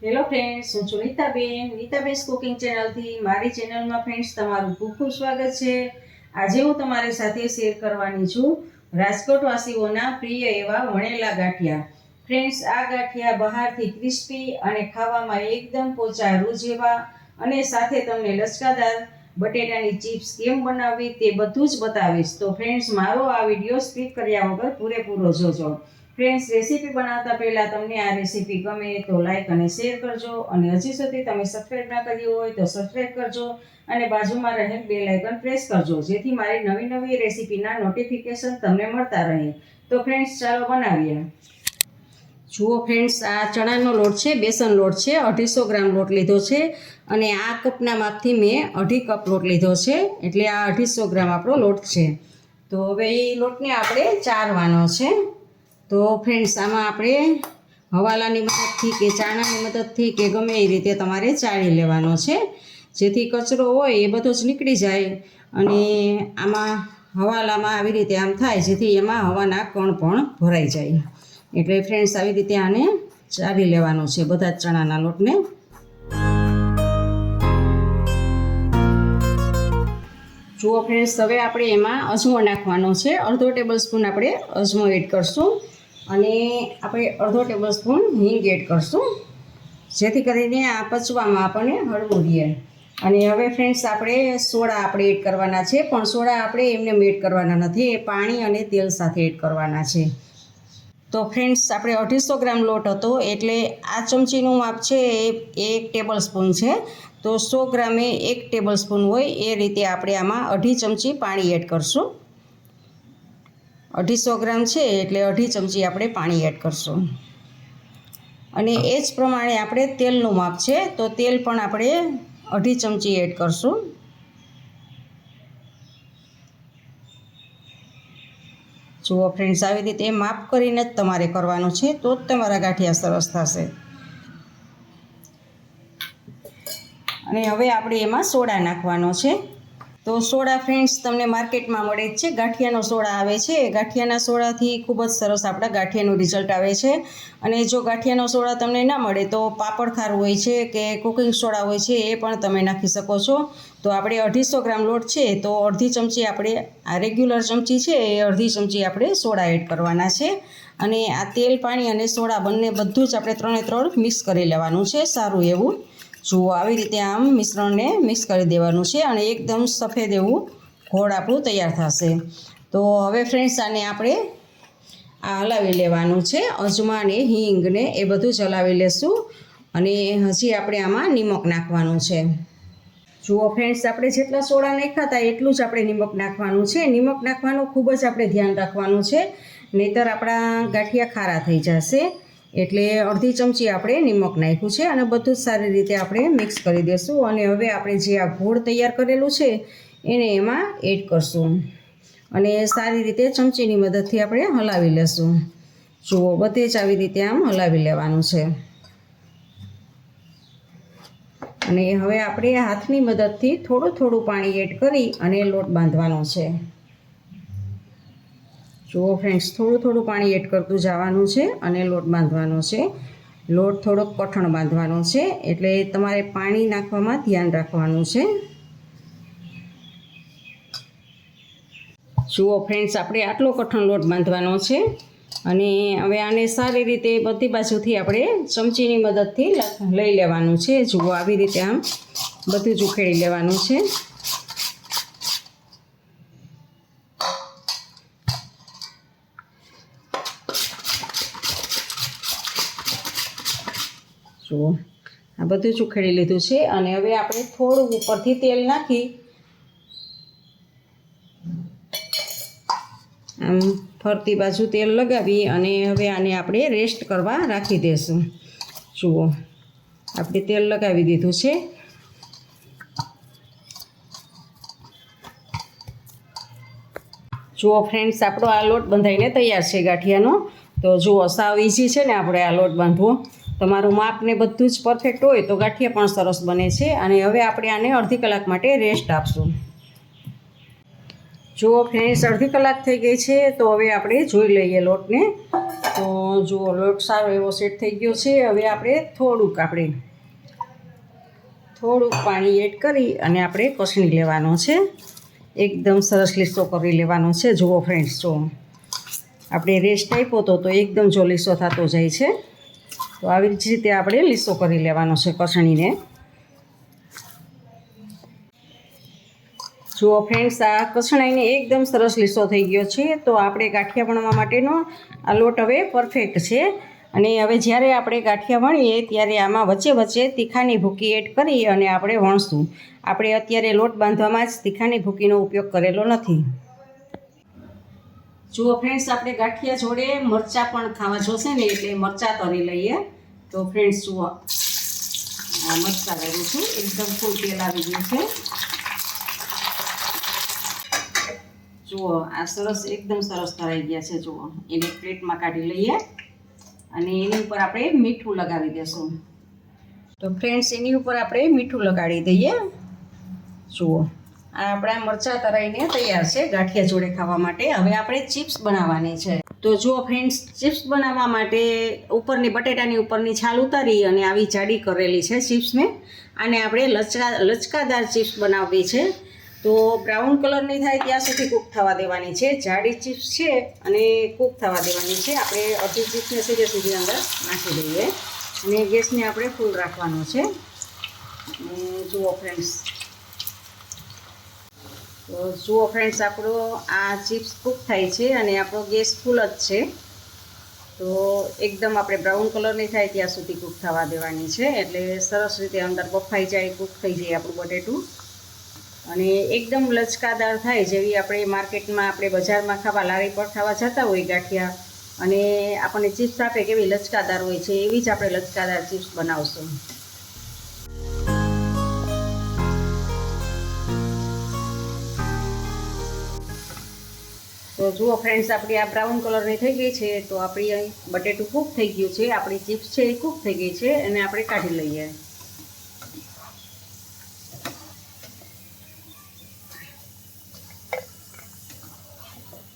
Hello friends, હું છું Nitaben cooking ચેનલથી. મારી ચેનલમાં ફ્રેન્ડ્સ તમારું ખૂબ ખૂબ સ્વાગત છે. આજે હું તમારી સાથે શેર કરવાની છું રાજકોટવાસીઓના પ્રિય એવા વણેલા ગાંઠિયા. ફ્રેન્ડ્સ, આ ગાંઠિયા બહારથી ક્રિસ્પી અને ખાવામાં એકદમ પોચા રૂ જેવા, અને સાથે તમને લચકાદાર બટેટાની ચિપ્સ કેમ બનાવવી તે બધું જ બતાવીશ. તો ફ્રેન્ડ્સ, મારો આ વિડીયો સ્કીપ કર્યા વગર પૂરેપૂરો જોજો. ફ્રેન્ડ્સ, રેસીપી બનાવતા પહેલાં તમને આ રેસીપી ગમે તો લાઈક અને શેર કરજો, અને હજી સુધી તમે સબસ્ક્રાઈબ ના કર્યું હોય તો સબસ્ક્રાઈબ કરજો, અને બાજુમાં રહેલ બેલ આઇકન પ્રેસ કરજો, જેથી મારી નવી નવી રેસીપીના નોટિફિકેશન તમને મળતા રહે. તો ફ્રેન્ડ્સ, ચાલો બનાવીએ. જુઓ ફ્રેન્ડ્સ, આ ચણાનો લોટ છે, બેસન લોટ છે. 250 ગ્રામ લોટ લીધો છે, અને આ કપના માપથી મેં 2.5 કપ લોટ લીધો છે, એટલે આ 250 ગ્રામ આપણો લોટ છે. તો હવે એ લોટને આપણે ચાળવાનો છે. તો ફ્રેન્ડ્સ, આમાં આપણે હવાલાની મદદથી કે ચાણાની મદદથી કે ગમે એ રીતે તમારે ચાળી લેવાનો છે, જેથી કચરો હોય એ બધો જ નીકળી જાય. અને આમાં હવાલામાં આવી રીતે આમ થાય, જેથી એમાં હવાના કણ પણ ભરાઈ જાય. એટલે ફ્રેન્ડ્સ, આવી રીતે આને ચાળી લેવાનો છે બધા જ ચણાના લોટને. જુઓ ફ્રેન્ડ્સ, હવે આપણે એમાં અજમો નાખવાનો છે. 1/2 ટેબલ સ્પૂન આપણે અજમો એડ કરશું, અને આપણે 1/2 ટેબલ સ્પૂન હિંગ એડ કરશું, જેથી કરીને આ પચવામાં આપણને હળવું રહે. અને હવે ફ્રેન્ડ્સ, આપણે સોડા એડ કરવાના છે, પણ સોડા આપણે એમને એડ કરવાના નથી, એ પાણી અને તેલ સાથે એડ કરવાના છે. તો ફ્રેન્ડ્સ, આપણે 250 ગ્રામ લોટ હતો, એટલે આ ચમચીનું માપ છે એ 1 ટેબલ સ્પૂન છે. તો 100 ગ્રામે 1 ટેબલ સ્પૂન હોય એ રીતે આપણે આમાં 2.5 ચમચી પાણી એડ કરશું. 250 ગ્રામ છે એટલે 2.5 ચમચી આપણે પાણી એડ કરશું. અને એ જ પ્રમાણે આપણે તેલનું માપ છે, તો તેલ પણ આપણે 2.5 ચમચી એડ કરશું. જુઓ ફ્રેન્ડ્સ, આવી રીતે માપ કરીને જ તમારે કરવાનું છે, તો જ તમારા ગાંઠિયા સરસ થશે. અને હવે આપણે એમાં સોડા નાખવાનો છે. તો સોડા ફ્રેન્ડ્સ તમને માર્કેટમાં મળે જ છે, ગાંઠિયાનો સોડા આવે છે. ગાંઠિયાના સોડાથી ખૂબ જ સરસ આપણા ગાંઠિયાનું રિઝલ્ટ આવે છે. અને જો ગાંઠિયાનો સોડા તમને ના મળે તો પાપડ ખારું હોય છે કે કુકિંગ સોડા હોય છે, એ પણ તમે નાખી શકો છો. તો આપણે 250 ગ્રામ લોટ છે, તો 1/2 ચમચી આપણે આ રેગ્યુલર ચમચી છે એ 1/2 ચમચી આપણે સોડા એડ કરવાના છે. અને આ તેલ, પાણી અને સોડા બંને બધું જ આપણે 3 મિક્સ કરી લેવાનું છે સારું એવું. જુઓ, આવી રીતે આમ મિશ્રણને મિક્સ કરી દેવાનું છે, અને એકદમ સફેદ એવું ઘોળ આપણું તૈયાર થશે. તો હવે ફ્રેન્ડ્સ, આને આપણે હલાવી લેવાનું છે. અજમા ને હિંગ ને એ બધું જ હલાવી લેશું. અને હજી આપણે આમાં નિમક નાખવાનું છે. જુઓ ફ્રેન્ડ્સ, આપણે જેટલા સોડા નાખ્યા હતા એટલું જ આપણે નિમક નાખવાનું છે. નિમક નાખવાનું ખૂબ જ આપણે ધ્યાન રાખવાનું છે, નહીંતર આપણા ગાંઠિયા ખારા થઈ જશે. એટલે 1/2 ચમચી આપણે નિમક નાખ્યું છે, અને બધું જ સારી રીતે આપણે મિક્સ કરી દઈશું. અને હવે આપણે જે આ ઘોળ તૈયાર કરેલું છે એને એમાં એડ કરશું, અને સારી રીતે ચમચીની મદદથી આપણે હલાવી લેશું. જુઓ, બધે જ આવી રીતે આમ હલાવી લેવાનું છે. અને હવે આપણે હાથની મદદથી થોડું થોડું પાણી એડ કરી અને લોટ બાંધવાનો છે. જુઓ ફ્રેન્ડ્સ, થોડું થોડું પાણી એડ કરતું જવાનું છે અને લોટ બાંધવાનો છે. લોટ થોડોક કઠણ બાંધવાનો છે, એટલે તમારે પાણી નાખવામાં ધ્યાન રાખવાનું છે. જુઓ ફ્રેન્ડ્સ, આપણે આટલો કઠણ લોટ બાંધવાનો છે. અને હવે આને સારી રીતે બધી બાજુથી આપણે ચમચીની મદદથી લઈ લેવાનું છે. જુઓ, આવી રીતે આમ બધું જ ઉખેડી લેવાનું છે. જુઓ, આ બધું જ ઉખેડી લીધું છે. અને હવે આપણે થોડું ઉપરથી તેલ નાખી આમ ફરતી બાજુ તેલ લગાવી અને હવે આને આપણે રેસ્ટ કરવા રાખી દઈશું. જુઓ, આપણે તેલ લગાવી દીધું છે. જુઓ ફ્રેન્ડ્સ, આપણો આ લોટ બંધાઈને તૈયાર છે ગાંઠિયાનો. તો જુઓ, સાવ ઇઝી છે ને આપણે આ લોટ બાંધવો. તમારું માપ ને બધું જ પરફેક્ટ હોય તો ગાંઠિયા પણ સરસ બને છે. અને હવે આપણે આને અડધી કલાક માટે રેસ્ટ આપશું. જુઓ ફ્રેન્ડ્સ, અડધી કલાક થઈ ગઈ છે, તો હવે આપણે જોઈ લઈએ લોટને. તો જુઓ લોટ સારો એવો સેટ થઈ ગયો છે. હવે આપણે થોડુંક પાણી એડ કરી અને આપણે કસણી લેવાનો છે. એકદમ સરસ લીસો કરી લેવાનો છે. જુઓ ફ્રેન્ડ્સ, જો આપણે રેસ્ટ આપ્યો તો એકદમ જો લીસો થતો જાય છે. તો આવી જ રીતે આપણે લીસો કરી લેવાનો છે કસણીને. જુઓ ફ્રેન્ડ્સ, આ કસણાઈને એકદમ સરસ લીસો થઈ ગયો છે. તો આપણે ગાંઠિયા વણવા માટેનો આ લોટ હવે પરફેક્ટ છે. અને હવે જ્યારે આપણે ગાંઠિયા વણીએ ત્યારે આમાં વચ્ચે તીખાની ભૂકી એડ કરી અને આપણે વણશું. આપણે અત્યારે લોટ બાંધવામાં જ તીખાની ભૂકીનો ઉપયોગ કરેલો નથી. જુઓ ફ્રેન્ડ્સ, આપણે ગાંઠિયા જોડે મરચાં પણ ખાવા જોશે ને, એટલે મરચાં તરી લઈએ. તો ફ્રેન્ડ્સ જુઓ, આ મરચાં લઉં છું. એકદમ ફૂલ તેલ આવી ગયું છે. જુઓ, આ સરસ એકદમ સરસ તરાઈ ગયા છે. જુઓ, એને પ્લેટમાં કાઢી લઈએ અને એની ઉપર આપણે મીઠું લગાવી દઈશું. તો ફ્રેન્ડ્સ, એની ઉપર આપણે મીઠું લગાડી દઈએ. જુઓ, આ આપણા મરચાં તરાઈને તૈયાર છે ગાંઠિયા જોડે ખાવા માટે. હવે આપણે ચિપ્સ બનાવવાની છે. તો જુઓ ફ્રેન્ડ્સ, ચિપ્સ બનાવવા માટે ઉપરની બટેટાની ઉપરની છાલ ઉતારી અને આવી જાડી કરેલી છે ચિપ્સ મેં. આને આપણે લચકાદાર ચિપ્સ બનાવવી છે. તો બ્રાઉન કલરની થાય ત્યાં સુધી કૂક થવા દેવાની છે. જાડી ચિપ્સ છે અને કૂક થવા દેવાની છે. આપણે અડધી ચિપ્સને સુધી અંદર નાખી દઈએ અને ગેસને આપણે ફૂલ રાખવાનો છે. જુઓ ફ્રેન્ડ્સ, આપણો આ ચિપ્સ કૂક થાય છે અને આપણો ગેસ ફૂલ જ છે. તો એકદમ આપણે બ્રાઉન કલરની થાય ત્યાં સુધી કૂક થવા દેવાની છે. એટલે સરસ રીતે અંદર બફાઈ જાય, કૂક થઈ જાય આપણું બટેટું. અને એકદમ લચકાદાર થાય, જેવી આપણે માર્કેટમાં આપણે બજારમાં ખાવા લારી પર ખાવા જતા હોય ગાંઠિયા અને આપણને ચિપ્સ આપે કેવી લચકાદાર હોય છે, એવી જ આપણે લચકાદાર ચિપ્સ બનાવશું. તો જુઓ ફ્રેન્ડ્સ, આપણી આ બ્રાઉન કલરની થઈ ગઈ છે. તો આપણી અહીં બટેટું કૂક થઈ ગયું છે. આપણી ચિપ્સ છે એ કૂક થઈ ગઈ છે અને આપણે કાઢી લઈએ.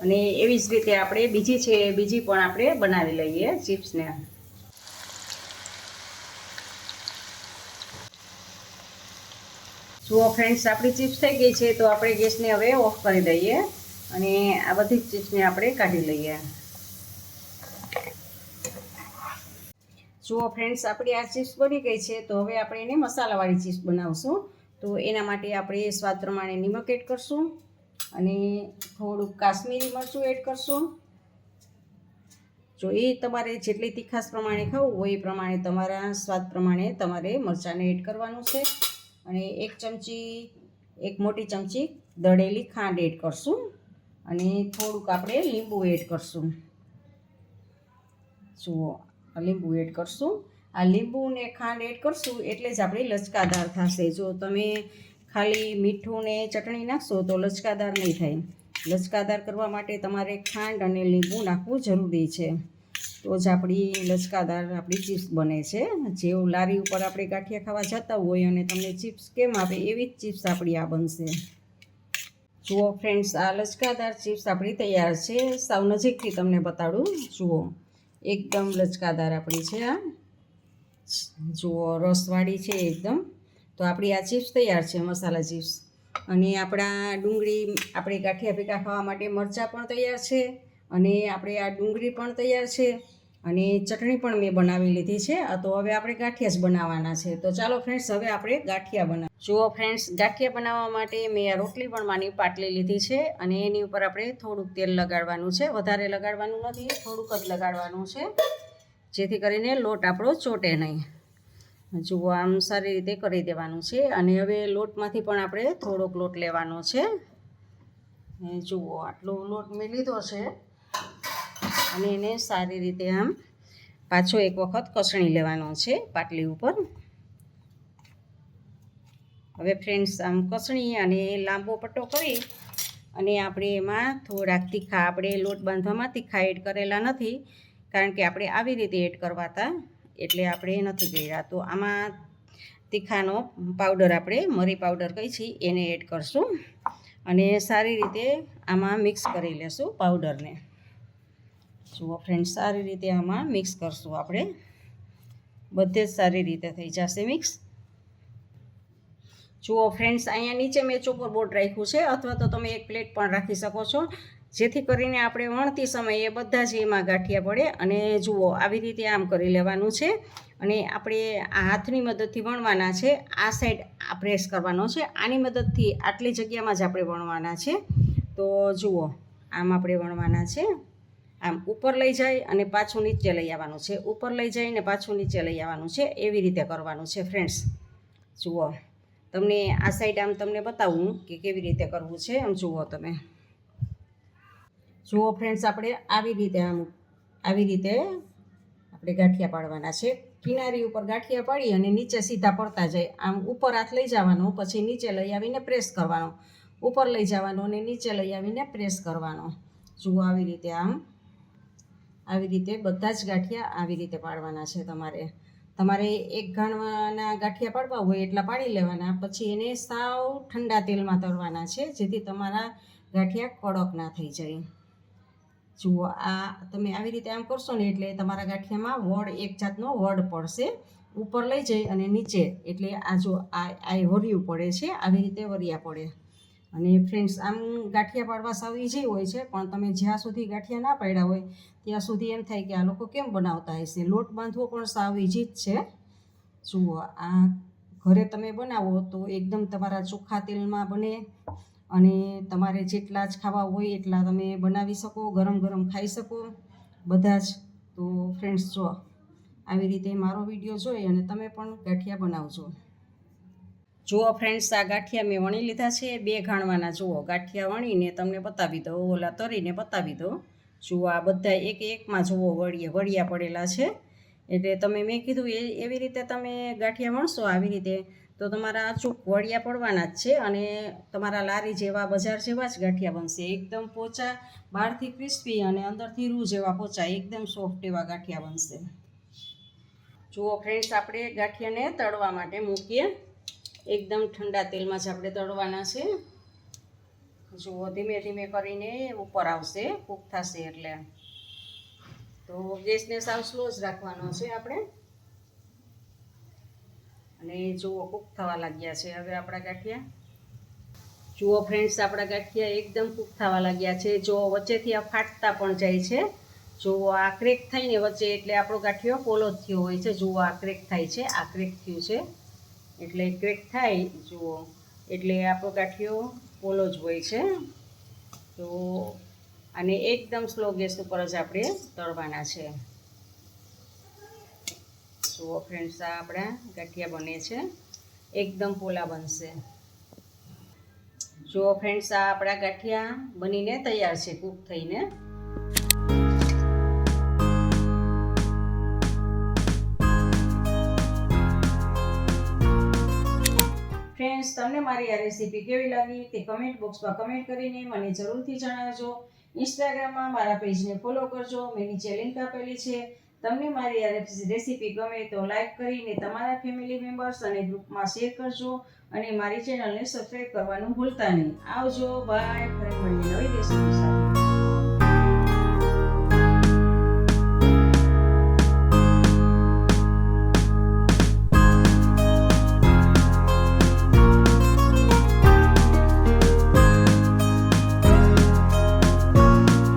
અને એવી જ રીતે આપણે બીજી પણ આપણે બનાવી લઈએ ચિપ્સને. જુઓ ફ્રેન્ડ્સ, આપણી ચિપ્સ થઈ ગઈ છે. તો આપણે ગેસને હવે ઓફ કરી દઈએ અને આ બધી ચિપ્સને આપણે કાઢી લઈએ. જુઓ ફ્રેન્ડ્સ, આપણી આ ચિપ્સ બની ગઈ છે. તો હવે આપણે એને મસાલાવાળી ચિપ્સ બનાવશું. તો એના માટે આપણે સ્વાદ પ્રમાણે નિમક એડ કરશું અને થોડુંક કાશ્મીરી મરચું એડ કરશું. જો એ તમારે જેટલી તીખાશ પ્રમાણે ખાવું હોય એ પ્રમાણે તમારા સ્વાદ પ્રમાણે તમારે મરચાંને એડ કરવાનું છે. અને એક મોટી ચમચી દળેલી ખાંડ એડ કરશું અને થોડુંક આપણે લીંબુ એડ કરશું. જુઓ, લીંબુ એડ કરશું. આ લીંબુ ને ખાંડ એડ કરશું એટલે જ આપણી લચકાદાર થશે. જો તમે ખાલી મીઠું ને ચટણી નાખશો તો લચકાદાર નહીં થાય. લચકાદાર કરવા માટે તમારે ખાંડ અને લીંબુ નાખવું જરૂરી છે. તો જ આપણી લચકાદાર આપણી ચિપ્સ બને છે. જેવું લારી ઉપર આપણે ગાંઠિયા ખાવા જતા હોય અને તમને ચિપ્સ કેમ આપે એવી જ ચિપ્સ આપણી આ બનશે. જુઓ ફ્રેન્ડ્સ, આ લચકાદાર ચિપ્સ આપણી તૈયાર છે. સાવ નજીકથી તમને બતાડું. જુઓ, એકદમ લચકાદાર આપણી છે. આ જુઓ, રસવાળી છે એકદમ. તો આપણી આ ચિપ્સ તૈયાર છે, મસાલા ચિપ્સ. અને આપણા ડુંગળી, આપણે ગાંઠિયા ભેગા ખાવા માટે મરચાં પણ તૈયાર છે અને આપણે આ ડુંગળી પણ તૈયાર છે અને ચટણી પણ મેં બનાવી લીધી છે. તો હવે આપણે ગાંઠિયા જ બનાવવાના છે. તો ચાલો ફ્રેન્ડ્સ, હવે આપણે ગાંઠિયા બનાવીએ. જુઓ ફ્રેન્ડ્સ, ગાંઠિયા બનાવવા માટે મેં આ રોટલી વણવાની પાટલી લીધી છે અને એની ઉપર આપણે થોડુંક તેલ લગાડવાનું છે. વધારે લગાડવાનું નથી, થોડુંક જ લગાડવાનું છે, જેથી કરીને લોટ આપણો ચોટે નહીં. જુઓ, આમ સારી રીતે કરી દેવાનું છે. અને હવે લોટમાંથી પણ આપણે થોડોક લોટ લેવાનો છે. જુઓ, આટલો લોટ મેં લીધો છે અને એને સારી રીતે આમ પાછો એક વખત કસણી લેવાનો છે પાટલી ઉપર. હવે ફ્રેન્ડ્સ, આમ કસણી અને લાંબો પટ્ટો કરી અને આપણે એમાં થોડાક તીખા, આપણે લોટ બાંધવામાં તીખા એડ કરેલા નથી, કારણ કે આપણે આવી રીતે એડ કરવા હતા એટલે આપણે નથી કર્યા. તો આમાં તીખાનો પાવડર, આપણે મરી પાવડર કહી છીએ, એને એડ કરશું અને સારી રીતે આમાં મિક્સ કરી લેશું પાવડરને. જુઓ ફ્રેન્ડ્સ, સારી રીતે આમાં મિક્સ કરશું આપણે. બધે જ સારી રીતે થઈ જશે મિક્સ. જુઓ ફ્રેન્ડ્સ, અહીંયા નીચે મેં ચોપર બોર્ડ રાખ્યું છે, અથવા તો તમે એક પ્લેટ પણ રાખી શકો છો, જેથી કરીને આપણે વણતી સમયે બધા જ એમાં ગાંઠિયા પડે. અને જુઓ, આવી રીતે આમ કરી લેવાનું છે, અને આપણે આ હાથની મદદથી વણવાના છે. આ સાઈડ આ પ્રેસ કરવાનો છે, આની મદદથી આટલી જગ્યામાં જ આપણે વણવાના છે. તો જુઓ, આમ આપણે વણવાના છે. આમ ઉપર લઈ જાય અને પાછું નીચે લઈ આવવાનું છે, ઉપર લઈ જઈને પાછું નીચે લઈ આવવાનું છે. એવી રીતે કરવાનું છે ફ્રેન્ડ્સ. જુઓ, તમને આ સાઈડ આમ તમને બતાવું કે કેવી રીતે કરવું છે. આમ જુઓ તમે. જુઓ ફ્રેન્ડ્સ, આપણે આવી રીતે આપણે ગાંઠિયા પાડવાના છે. કિનારી ઉપર ગાંઠિયા પાડી અને નીચે સીધા પડતા જાય. આમ ઉપર હાથ લઈ જવાનો, પછી નીચે લઈ આવીને પ્રેસ કરવાનો. ઉપર લઈ જવાનો અને નીચે લઈ આવીને પ્રેસ કરવાનો. જુઓ, આવી રીતે બધા જ ગાંઠિયા આવી રીતે પાડવાના છે. તમારે એક ઘાણવાના ગાંઠિયા પાડવા હોય એટલા પાડી લેવાના, પછી એને સાવ ઠંડા તેલમાં તળવાના છે, જેથી તમારા ગાંઠિયા કડક ના થઈ જાય. જુઓ, આ તમે આવી રીતે આમ કરશો ને એટલે તમારા ગાંઠિયામાં એક જાતનો વડ પડશે. ઉપર લઈ જઈ અને નીચે, એટલે આ જો આ વરિયું પડે છે, આવી રીતે વરિયા પડે. અને ફ્રેન્ડ્સ, આમ ગાંઠિયા પાડવા સાવ ઈઝી હોય છે, પણ તમે જ્યાં સુધી ગાંઠિયા ના પાડ્યા હોય ત્યાં સુધી એમ થાય કે આ લોકો કેમ બનાવતા હશે. લોટ બાંધવો પણ સાવ ઈઝી જ છે. જુઓ, આ ઘરે તમે બનાવો તો એકદમ તમારા ચોખ્ખા તેલમાં બને, અને તમારે જેટલા જ ખાવા હોય એટલા તમે બનાવી શકો, ગરમ ગરમ ખાઈ શકો બધા જ. તો ફ્રેન્ડ્સ, જો આવી રીતે મારો વિડીયો જોઈ અને તમે પણ ગાંઠિયા બનાવજો. જુઓ ફ્રેન્ડ્સ, આ ગાંઠિયા મેં વણી લીધા છે. 2 ઘાણવાના. જુઓ, ગાંઠિયા વણીને તમને બતાવી દો, ઓલા તરીને બતાવી દો. જુઓ, આ બધા એકમાં જુઓ વળિયા પડેલા છે. એટલે તમે મેં કીધું એવી રીતે તમે ગાંઠિયા વણશો આવી રીતે, તો તમારા અચૂક વળિયા પડવાના જ છે, અને તમારા લારી જેવા, બજાર જેવા જ ગાંઠિયા બનશે. એકદમ પોચા, બહારથી ક્રિસ્પી અને અંદરથી રૂ જેવા પોચા, એકદમ સોફ્ટ એવા ગાંઠિયા બનશે. જુઓ ફ્રેન્ડ્સ, આપણે ગાંઠિયાને તળવા માટે મૂકીએ. એકદમ ઠંડા તેલમાં જ આપણે તળવાના છે. જુઓ, ધીમે ધીમે કરીને ઉપર આવશે, કૂક થશે એટલે. તો ગેસને સાવ સ્લો જ રાખવાનો છે આપણે. અને જુઓ, કૂક થવા લાગ્યા છે હવે આપણા ગાંઠિયા. જુઓ ફ્રેન્ડ્સ, આપણા ગાંઠિયા એકદમ કૂક થવા લાગ્યા છે. જો વચ્ચેથી આ ફાટતા પણ જાય છે. જુઓ, આ ક્રેક થઈને વચ્ચે, એટલે આપણો ગાંઠિયો પોલો જ થયો હોય છે. જુઓ, આ ક્રેક થાય છે, આ ક્રેક થયું છે, એટલે ક્રેક થાય. જુઓ, એટલે આપણો ગાંઠિયો પોલો જ હોય છે. તો આને એકદમ સ્લો ગેસ ઉપર જ આપણે તળવાના છે. જુઓ ફ્રેન્ડ્સ, આ આપણા ગાંઠિયા બને છે, એકદમ પોલા બનશે. જુઓ ફ્રેન્ડ્સ, આ આપણા ગાંઠિયા બનીને તૈયાર છે, કૂક થઈને. ફ્રેન્ડ્સ, તમને મારી આ રેસીપી કેવી લાગી તે કમેન્ટ બોક્સમાં કમેન્ટ કરીને મને જરૂરથી જણાવજો. ઇન્સ્ટાગ્રામમાં મારા પેજને ફોલો કરજો, મેં નીચે લિંક આપેલી છે. તમને મારી આ રેસીપી ગમે તો લાઈક કરીને તમારા ફેમિલી મેમ્બર્સ અને ગ્રુપમાં શેર કરજો, અને મારી ચેનલને સબસ્ક્રાઈબ કરવાનું ભૂલતા નહીં. આવજો, બાય. ફરી મળીએ નવી રેસીપી સાથે.